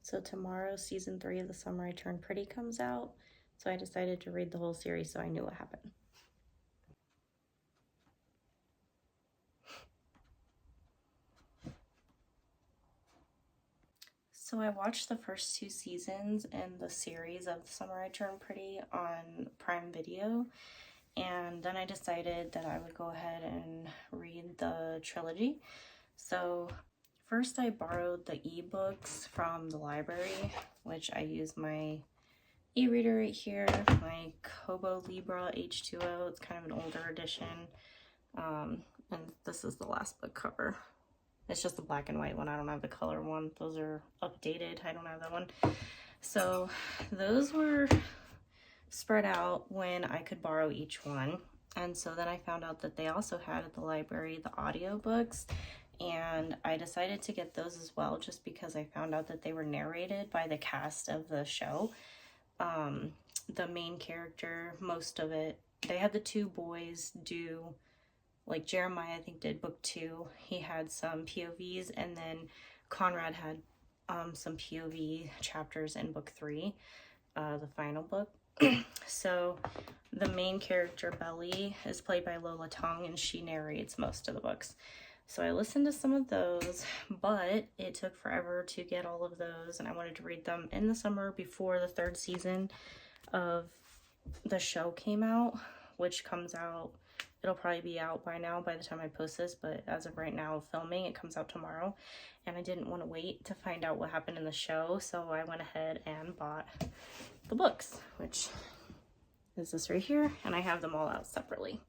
So tomorrow, season 3 of The Summer I Turned Pretty comes out. So I decided to read the whole series so I knew what happened. So I watched the first 2 seasons in the series of The Summer I Turned Pretty on Prime Video. And then I decided that I would go ahead and read the trilogy. So first I borrowed the ebooks from the library, which I use my e-reader right here, my Kobo Libra H2O. It's kind of an older edition. And this is the last book cover. It's just the black and white one. I don't have the color one. Those are updated. I don't have that one. So those were spread out when I could borrow each one. And so then I found out that they also had at the library the audiobooks, and I decided to get those as well just because I found out that they were narrated by the cast of the show. The main character, most of it, they had the 2 boys do, like Jeremiah I think did book 2. He had some POVs, and then Conrad had some POV chapters in book 3, the final book. So the main character, Belly, is played by Lola Tong, and she narrates most of the books. So I listened to some of those, but it took forever to get all of those, and I wanted to read them in the summer before the 3rd season of the show came out, which comes out, it'll probably be out by now by the time I post this, but as of right now filming, it comes out tomorrow, and I didn't want to wait to find out what happened in the show, so I went ahead and bought the books, which is this right here, and I have them all out separately.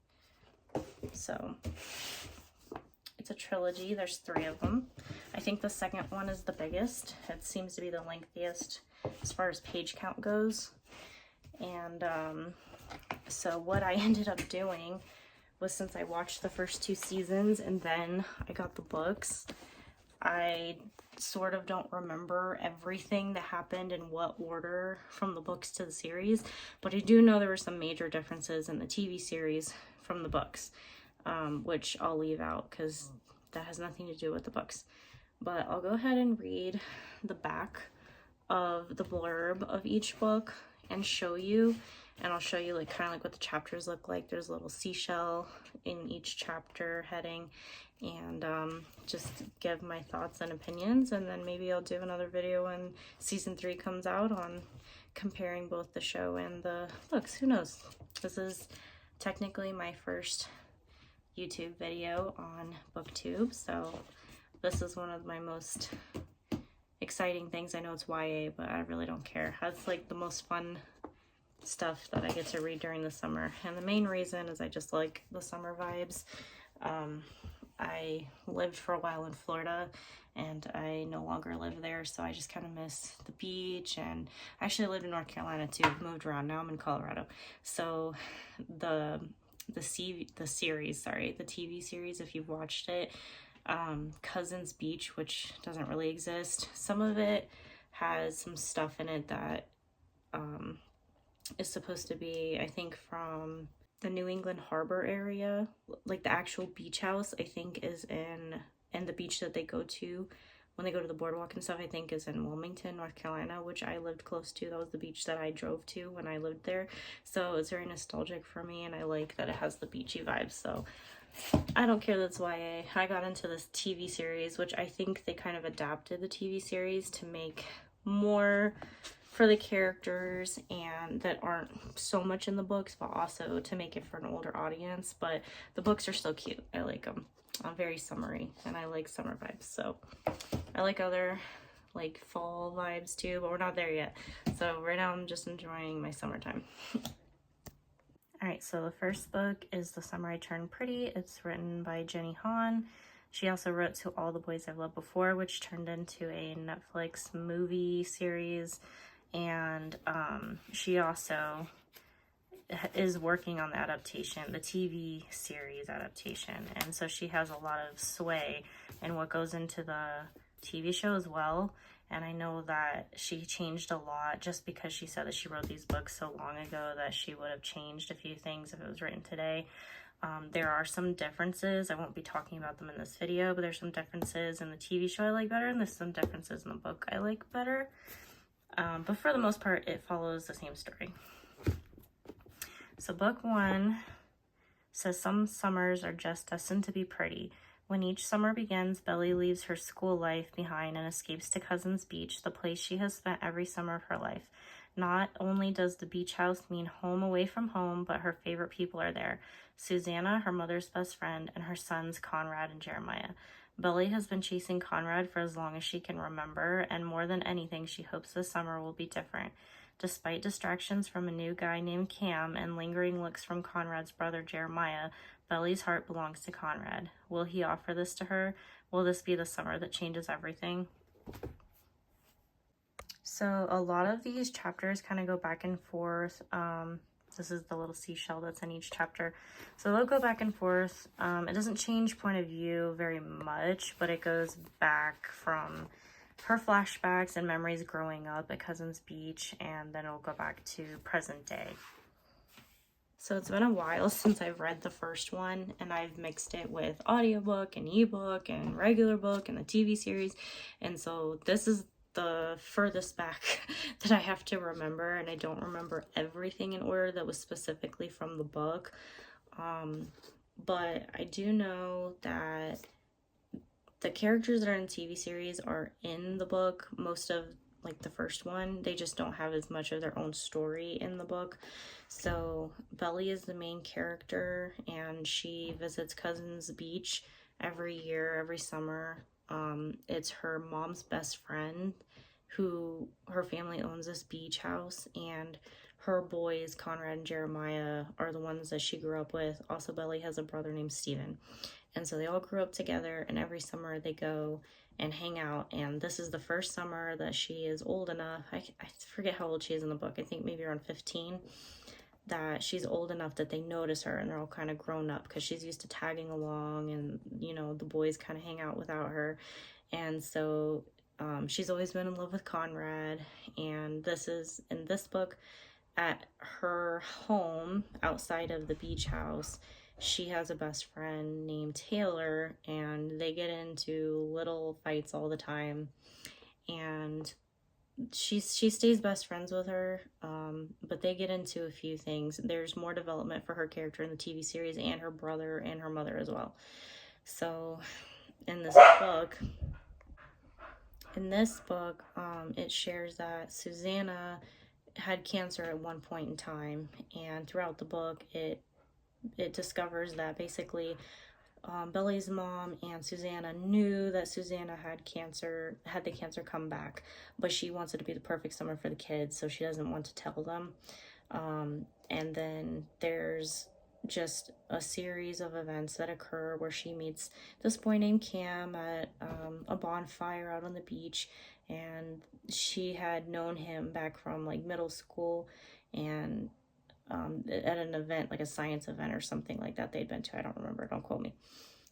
So it's a trilogy. There's 3 of them. I think the second one is the biggest. It seems to be the lengthiest as far as page count goes. And so what I ended up doing was, since I watched the first 2 seasons and then I got the books, I sort of don't remember everything that happened in what order from the books to the series, but I do know there were some major differences in the TV series from the books, which I'll leave out because that has nothing to do with the books. But I'll go ahead and read the back of the blurb of each book and show you, and I'll show you like kind of like what the chapters look like. There's a little seashell in each chapter heading, and just give my thoughts and opinions, and then maybe I'll do another video when season 3 comes out on comparing both the show and the books. Who knows? This is technically my first YouTube video on booktube, so this is one of my most exciting things. I know it's YA, but I really don't care. That's like the most fun stuff that I get to read during the summer, and the main reason is I just like the summer vibes. I lived for a while in Florida, and I no longer live there, so I just kind of miss the beach. And I actually lived in North Carolina too, moved around. Now I'm in Colorado. So the series, sorry, the TV series, if you've watched it, Cousins Beach, which doesn't really exist, some of it has some stuff in it that is supposed to be, I think, from the New England Harbor area. Like the actual beach house, I think, is in, and the beach that they go to when they go to the boardwalk and stuff, I think, is in Wilmington, North Carolina, which I lived close to. That was the beach that I drove to when I lived there. So it's very nostalgic for me, and I like that it has the beachy vibes. So I don't care that's YA. I got into this TV series, which I think they kind of adapted the TV series to make more for the characters and that aren't so much in the books, but also to make it for an older audience. But the books are still cute. I like them. I'm very summery, and I like summer vibes. So I like other like fall vibes too, but we're not there yet. So right now I'm just enjoying my summertime. Alright, so the first book is The Summer I Turned Pretty. It's written by Jenny Han. She also wrote To All the Boys I've Loved Before, which turned into a Netflix movie series. And she also is working on the adaptation, the TV series adaptation. And so she has a lot of sway in what goes into the TV show as well. And I know that she changed a lot just because she said that she wrote these books so long ago that she would have changed a few things if it was written today. There are some differences. I won't be talking about them in this video, but there's some differences in the TV show I like better, and there's some differences in the book I like better. But for the most part, it follows the same story. So book 1 says some summers are just destined to be pretty. When each summer begins, Belly leaves her school life behind and escapes to Cousin's Beach, the place she has spent every summer of her life. Not only does the beach house mean home away from home, but her favorite people are there. Susanna, her mother's best friend, and her sons Conrad and Jeremiah. Belly has been chasing Conrad for as long as she can remember, and more than anything, she hopes this summer will be different. Despite distractions from a new guy named Cam and lingering looks from Conrad's brother Jeremiah, Belly's heart belongs to Conrad. Will he offer this to her? Will this be the summer that changes everything? So a lot of these chapters kind of go back and forth. This is the little seashell that's in each chapter. So they'll go back and forth. It doesn't change point of view very much, but it goes back from her flashbacks and memories growing up at Cousin's Beach, and then it'll go back to present day. So it's been a while since I've read the first one, and I've mixed it with audiobook and ebook and regular book and the TV series. And so this is the furthest back that I have to remember, and I don't remember everything in order that was specifically from the book. But I do know that the characters that are in the TV series are in the book, most of like the first one. They just don't have as much of their own story in the book. So Belly is the main character, and she visits Cousin's Beach every year, every summer. It's her mom's best friend, who her family owns this beach house, and her boys Conrad and Jeremiah are the ones that she grew up with. Also, Belly has a brother named Steven, and so they all grew up together, and every summer they go and hang out. And this is the first summer that she is old enough, I forget how old she is in the book, I think maybe around 15, that she's old enough that they notice her, and they're all kind of grown up because she's used to tagging along, and you know, the boys kind of hang out without her. And so she's always been in love with Conrad, and this is in this book at her home outside of the beach house. She has a best friend named Taylor, and they get into little fights all the time, and she stays best friends with her, but they get into a few things. There's more development for her character in the TV series, and her brother and her mother as well. So in this book, it shares that Susanna had cancer at one point in time, and throughout the book it discovers that basically Belly's mom and Susanna knew that Susanna had the cancer come back, but she wants it to be the perfect summer for the kids, so she doesn't want to tell them. And then there's just a series of events that occur where she meets this boy named Cam at a bonfire out on the beach, and she had known him back from like middle school, and at an event, like a science event or something like that they'd been to. I don't remember, don't quote me.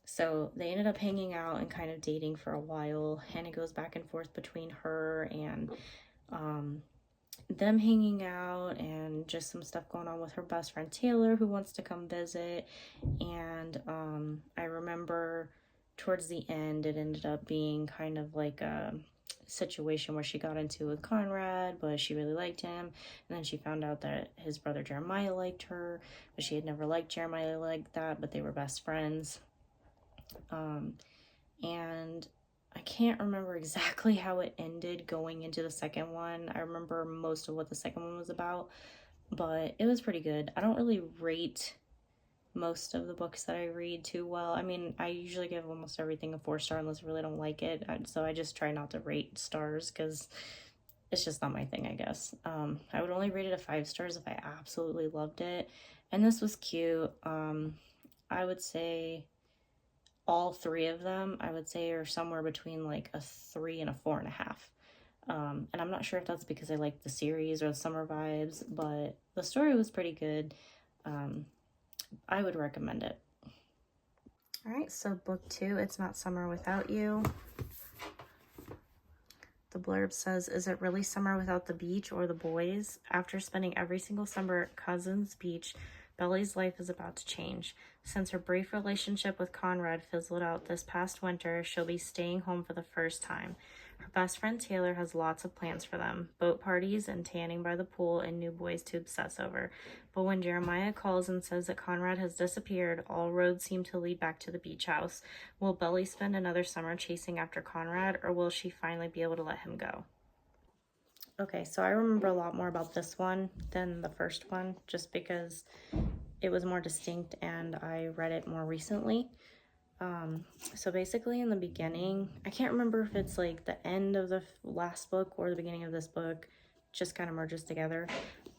So they ended up hanging out and kind of dating for a while, and it goes back and forth between her and them hanging out, and just some stuff going on with her best friend Taylor, who wants to come visit. And I remember towards the end it ended up being kind of like a situation where she got into with Conrad, but she really liked him, and then she found out that his brother Jeremiah liked her, but she had never liked Jeremiah like that, but they were best friends. And I can't remember exactly how it ended going into the second one. I remember most of what the second one was about, but it was pretty good. I don't really rate most of the books that I read too well. I mean, I usually give almost everything a 4-star unless I really don't like it. So I just try not to rate stars because it's just not my thing, I guess. I would only rate it a 5 stars if I absolutely loved it. And this was cute. I would say all 3 of them, I would say, are somewhere between like a 3 and a 4.5. And I'm not sure if that's because I like the series or the summer vibes, but the story was pretty good. I would recommend it. Alright, so book 2, It's Not Summer Without You. The blurb says, is it really summer without the beach or the boys? After spending every single summer at Cousin's Beach, Belly's life is about to change. Since her brief relationship with Conrad fizzled out this past winter, she'll be staying home for the first time. Her best friend Taylor has lots of plans for them, boat parties and tanning by the pool and new boys to obsess over. But when Jeremiah calls and says that Conrad has disappeared, all roads seem to lead back to the beach house. Will Belly spend another summer chasing after Conrad, or will she finally be able to let him go? Okay, so I remember a lot more about this one than the first one, just because it was more distinct and I read it more recently. So basically in the beginning, I can't remember if it's like the end of the last book or the beginning of this book, just kind of merges together.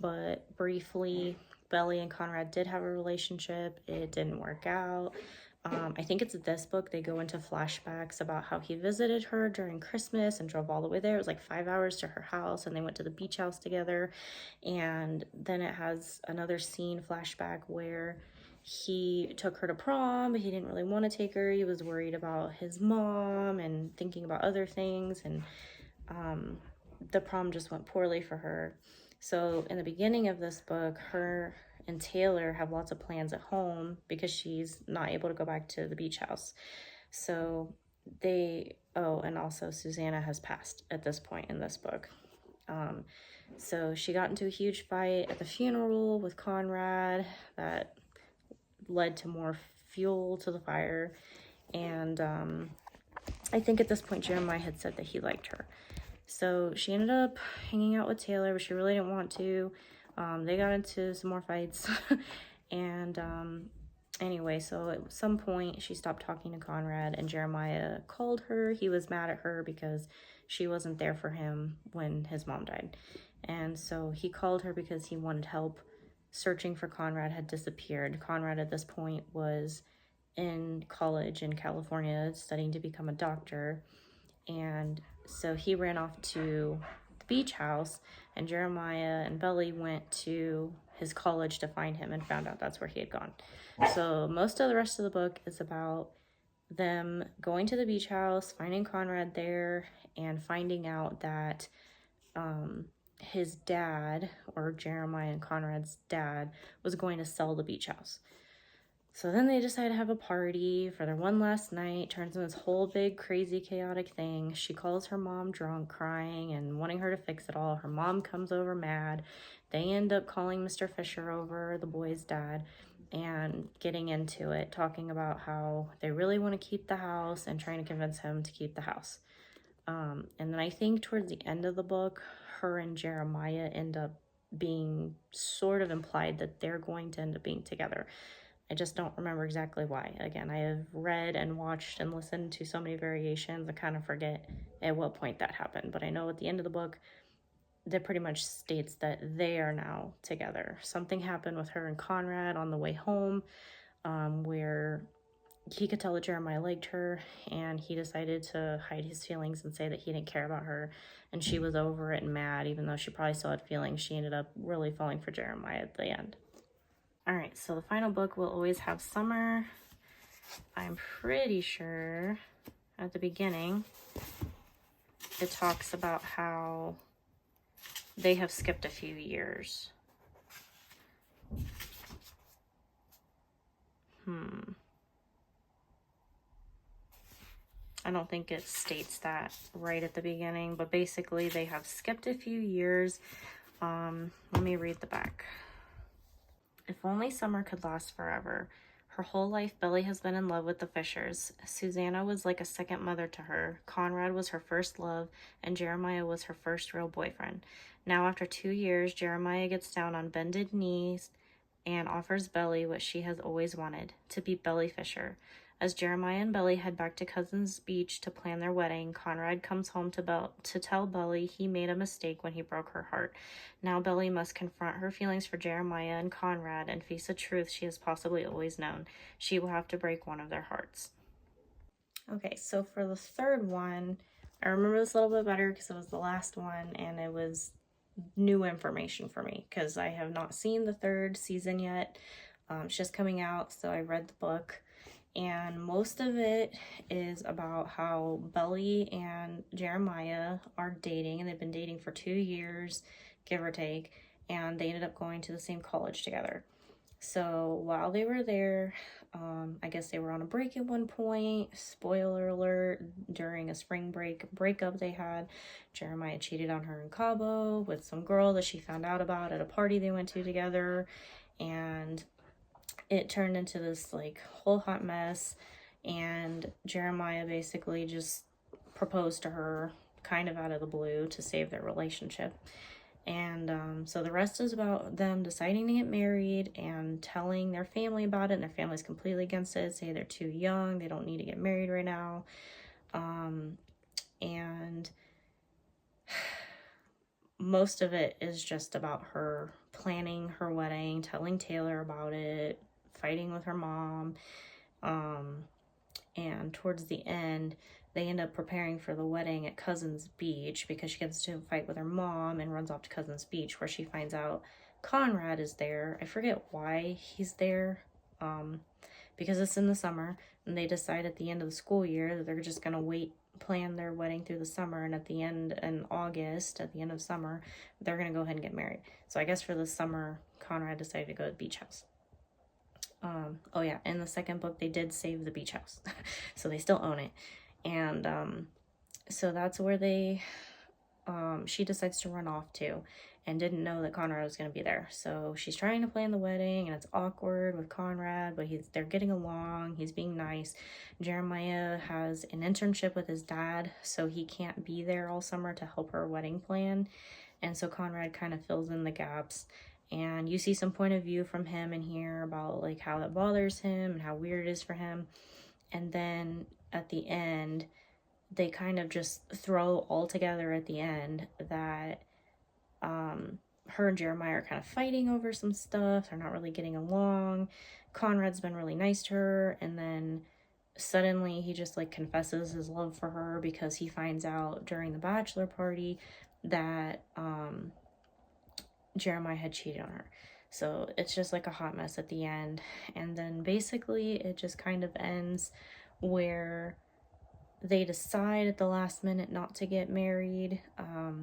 But briefly, Belly and Conrad did have a relationship. It didn't work out. I think it's this book, they go into flashbacks about how he visited her during Christmas and drove all the way there. It was like 5 hours to her house, and they went to the beach house together. And then it has another scene flashback where he took her to prom, but he didn't really want to take her. He was worried about his mom and thinking about other things, and the prom just went poorly for her. So in the beginning of this book, her and Taylor have lots of plans at home because she's not able to go back to the beach house. So and also Susanna has passed at this point in this book. So she got into a huge fight at the funeral with Conrad that led to more fuel to the fire. And I think at this point Jeremiah had said that he liked her. So she ended up hanging out with Taylor, but she really didn't want to. They got into some more fights. And anyway, so at some point she stopped talking to Conrad, and Jeremiah called her. He was mad at her because she wasn't there for him when his mom died. And so he called her because he wanted help searching for Conrad. Had disappeared. Conrad at this point was in college in California studying to become a doctor. And so he ran off to the beach house, and Jeremiah and Belly went to his college to find him and found out that's where he had gone. So most of the rest of the book is about them going to the beach house, finding Conrad there, and finding out that his dad, or Jeremiah and Conrad's dad, was going to sell the beach house. So then they decide to have a party for their one last night. Turns into this whole big, crazy, chaotic thing. She calls her mom drunk, crying and wanting her to fix it all. Her mom comes over mad. They end up calling Mr. Fisher over, the boy's dad, and getting into it, talking about how they really want to keep the house and trying to convince him to keep the house. And then I think towards the end of the book, her and Jeremiah end up being sort of implied that they're going to end up being together. I just don't remember exactly why. Again, I have read and watched and listened to so many variations, I kind of forget at what point that happened. But I know at the end of the book, that pretty much states that they are now together. Something happened with her and Conrad on the way home, where he could tell that Jeremiah liked her, and he decided to hide his feelings and say that he didn't care about her, and she was over it and mad. Even though she probably still had feelings, she ended up really falling for Jeremiah at the end. All right, so the final book will always have summer. I'm pretty sure at the beginning it talks about how they have skipped a few years. I don't think it states that right at the beginning, but basically they have skipped a few years. Let me read the back. If only summer could last forever. Her whole life, Belly has been in love with the Fishers. Susanna was like a second mother to her. Conrad was her first love, and Jeremiah was her first real boyfriend. Now, after 2 years, Jeremiah gets down on bended knees and offers Belly what she has always wanted, to be Belly Fisher. As Jeremiah and Belly head back to Cousin's Beach to plan their wedding, Conrad comes home to tell Belly he made a mistake when he broke her heart. Now Belly must confront her feelings for Jeremiah and Conrad and face a truth she has possibly always known. She will have to break one of their hearts. Okay, so for the third one, I remember this a little bit better because it was the last one and it was new information for me because I have not seen the third season yet. It's just coming out, so I read the book. And most of it is about how Belly and Jeremiah are dating, and they've been dating for 2 years, give or take, and they ended up going to the same college together. So while they were there, I guess they were on a break at one point. Spoiler alert, during a spring breakup they had, Jeremiah cheated on her in Cabo with some girl that she found out about at a party they went to together. And it turned into this like whole hot mess. And Jeremiah basically just proposed to her kind of out of the blue to save their relationship. And so the rest is about them deciding to get married and telling their family about it. And their family's completely against it, say they're too young, they don't need to get married right now. And most of it is just about her planning her wedding, telling Taylor about it, fighting with her mom. And towards the end, they end up preparing for the wedding at Cousin's Beach because she gets into a fight with her mom and runs off to Cousin's Beach, where she finds out Conrad is there. I forget why he's there, because it's in the summer, and they decide at the end of the school year that they're just going to plan their wedding through the summer, and at the end, in August, at the end of summer, they're going to go ahead and get married. So I guess for the summer, Conrad decided to go to the beach house. Oh yeah, in the second book, they did save the beach house, so they still own it. And so that's where she decides to run off to, and didn't know that Conrad was going to be there. So she's trying to plan the wedding, and it's awkward with Conrad, but they're getting along. He's being nice. Jeremiah has an internship with his dad, so he can't be there all summer to help her wedding plan. And so Conrad kind of fills in the gaps. And you see some point of view from him in here about like how that bothers him and how weird it is for him. And then at the end, they kind of just throw all together at the end that her and Jeremiah are kind of fighting over some stuff. They're not really getting along. Conrad's been really nice to her, and then suddenly he just like confesses his love for her because he finds out during the bachelor party that Jeremiah had cheated on her. So it's just like a hot mess at the end. And then basically it just kind of ends where they decide at the last minute not to get married.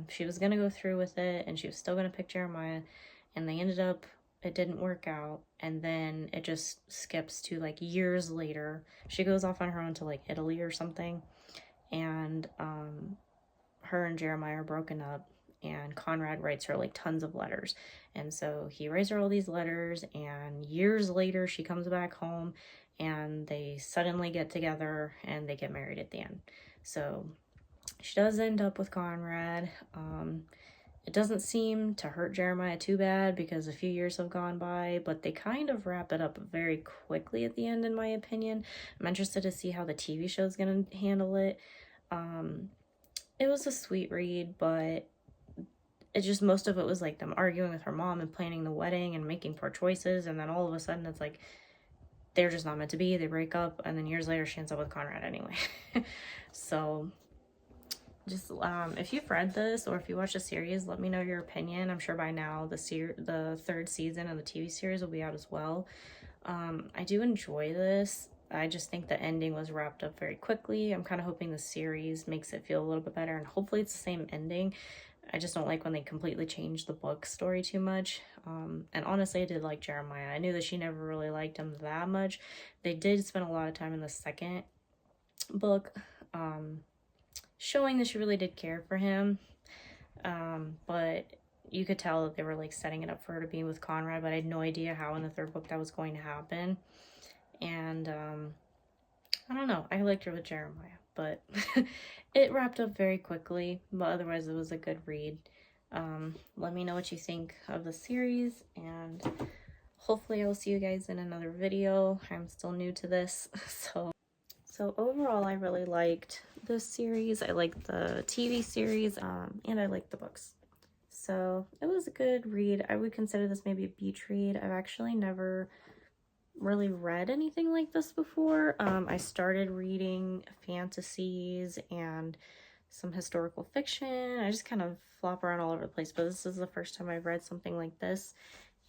She was going to go through with it, and she was still going to pick Jeremiah, and they ended up, it didn't work out. And then it just skips to like years later. She goes off on her own to like Italy or something, and her and Jeremiah are broken up, and Conrad writes her like tons of letters. And so he writes her all these letters, and years later she comes back home, and they suddenly get together and they get married at the end. So she does end up with Conrad. It doesn't seem to hurt Jeremiah too bad because a few years have gone by, but they kind of wrap it up very quickly at the end, in my opinion. I'm interested to see how the TV show is going to handle it. It was a sweet read, but it just, most of it was like them arguing with her mom and planning the wedding and making poor choices, and then all of a sudden it's like they're just not meant to be. They break up, and then years later she ends up with Conrad anyway. So just if you've read this or if you watch the series, let me know your opinion. I'm sure by now the third season of the TV series will be out as well. I do enjoy this. I just think the ending was wrapped up very quickly. I'm kind of hoping the series makes it feel a little bit better, and hopefully it's the same ending. I just don't like when they completely change the book story too much. And honestly, I did like Jeremiah. I knew that she never really liked him that much. They did spend a lot of time in the second book showing that she really did care for him. But you could tell that they were like setting it up for her to be with Conrad, but I had no idea how in the third book that was going to happen. And I don't know. I liked her with Jeremiah, but it wrapped up very quickly. But otherwise, it was a good read. Let me know what you think of the series, and hopefully I'll see you guys in another video. I'm still new to this, so overall I really liked this series. I liked the TV series, and I liked the books. So it was a good read. I would consider this maybe a beach read. I've actually never really read anything like this before. I started reading fantasies and some historical fiction. I just kind of flop around all over the place, but this is the first time I've read something like this,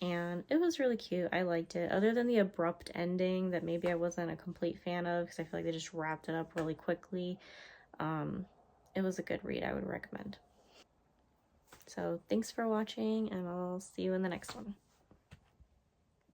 and it was really cute. I liked it, other than the abrupt ending that maybe I wasn't a complete fan of because I feel like they just wrapped it up really quickly. It was a good read. I would recommend. So thanks for watching, and I'll see you in the next one.